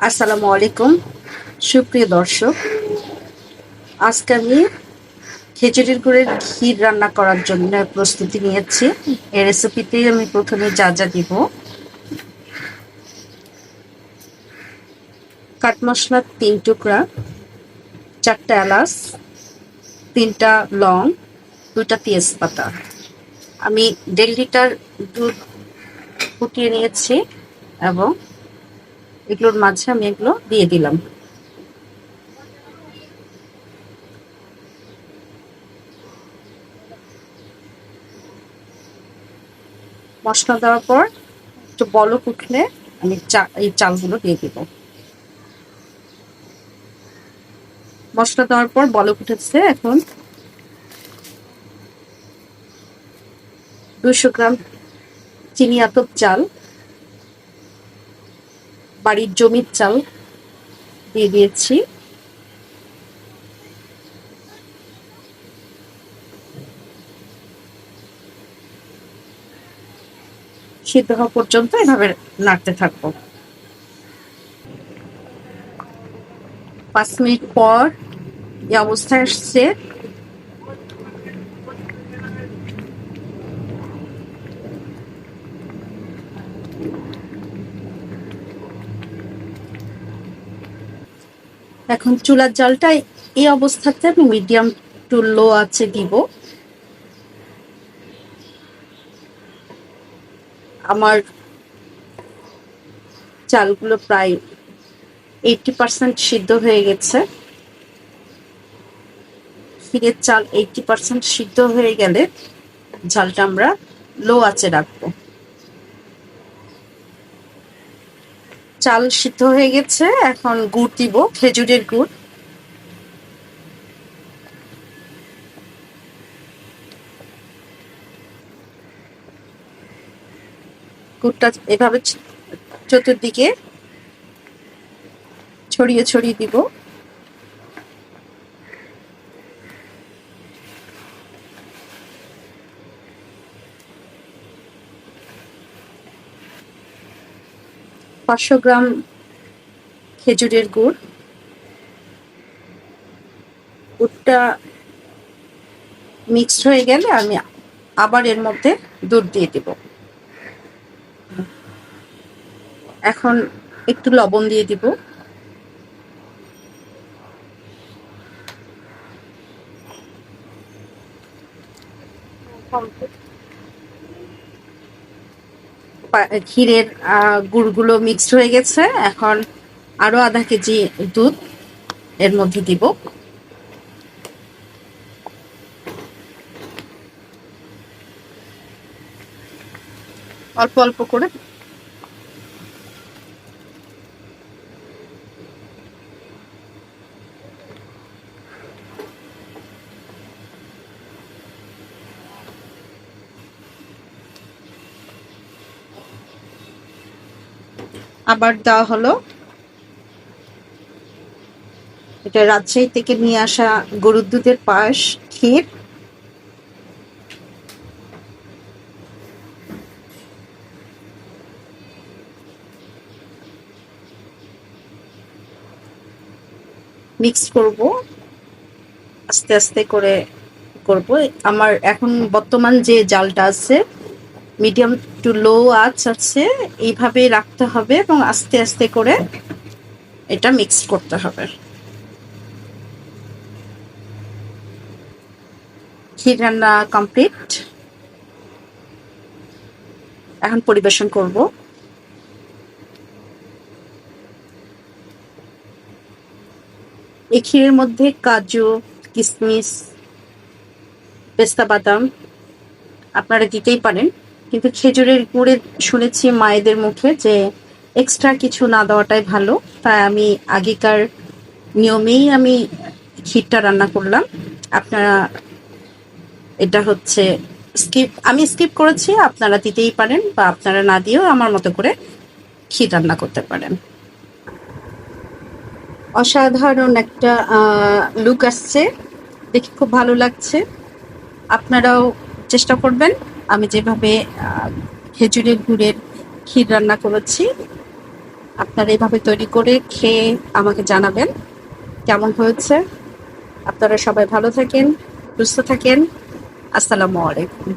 আসসালামু আলাইকুম সুপ্রিয় দর্শক, আজকে আমি খেজুরের গুড়ের ক্ষীর রান্না করার জন্য প্রস্তুতি নিয়েছি। এই রেসিপিতে আমি প্রথমে যা যা দিব: কাঠ মশলা 3 টুকরা, 4টা এলাচ, 3টা লং, 2টা তেজপাতা। আমি 1.5 লিটার দুধ ফুটিয়ে নিয়েছি এবং এগুলোর মাঝে আমি এগুলো দিয়ে দিলাম। মশলা দেওয়ার পর একটু বলক উঠলে আমি এই চালগুলো দিয়ে দিব। মশলা দেওয়ার পর বলক উঠেছে, এখন 200 গ্রাম চিনি আতপ চাল, বাড়ির জমির চাল দিয়ে দিয়েছি। সিদ্ধ হওয়া পর্যন্ত এভাবে নাড়তে থাকবো। 5 মিনিট পর এই অবস্থায় আসছে। এখন চুলার জালটা এই অবস্থাতে আমি মিডিয়াম টু লো আঁচে দিব। আমার চালগুলো প্রায় 80% সিদ্ধ হয়ে গেছে। ক্ষীরের চাল 80% সিদ্ধ হয়ে গেলে ঝালটা আমরা লো আঁচে রাখবো। চাল সিদ্ধ হয়ে গেছে, এখন গুড় দিব, খেজুরের গুড়। গুড়টা এভাবে চতুর্দিকে ছড়িয়ে ছড়িয়ে দিব। পাঁচশো গ্রাম খেজুরের গুড়। গুড়টা মিক্সড হয়ে গেলে আমি আবার এর মধ্যে দুধ দিয়ে দেব। এখন একটু লবণ দিয়ে দিব। ক্ষীরের গুড়গুলো মিক্সড হয়ে গেছে, এখন আরো আধা কেজি দুধ এর মধ্যে দিব। অল্প অল্প করে আবার দেওয়া হলো। এটা রাজশাহী থেকে নিয়ে আসা গরুর দুধের পায়েস ক্ষীর। মিক্স করব, আস্তে আস্তে করে করব। আমার এখন বর্তমান যে জালটা আছে মিডিয়াম টু লো আঁচ আছে, এইভাবে রাখতে হবে এবং আস্তে আস্তে করে এটা মিক্স করতে হবে। ক্ষীর রান্না কমপ্লিট, এখন পরিবেশন করব। এই ক্ষীরের মধ্যে কাজু, কিশমিশ, পেস্তা বাদাম আপনারা দিতেই পারেন, কিন্তু খেজুরের গুড়ে শুনেছি মায়েদের মুখে যে এক্সট্রা কিছু না দেওয়াটাই ভালো, তাই আমি আগেকার নিয়মেই আমি ক্ষীরটা রান্না করলাম। আপনারা এটা হচ্ছে আমি স্কিপ করেছি, আপনারা দিতেই পারেন বা আপনারা না দিয়েও আমার মতো করে ক্ষীর রান্না করতে পারেন। অসাধারণ একটা লুক আসছে, দেখে খুব ভালো লাগছে। আপনারাও চেষ্টা করবেন আমি যেভাবে খেজুরের গুড়ের ক্ষীর রান্না করেছি। আপনারা এভাবে তৈরি করে খেয়ে আমাকে জানাবেন কেমন হয়েছে। আপনারা সবাই ভালো থাকেন, সুস্থ থাকেন। আসসালামু আলাইকুম।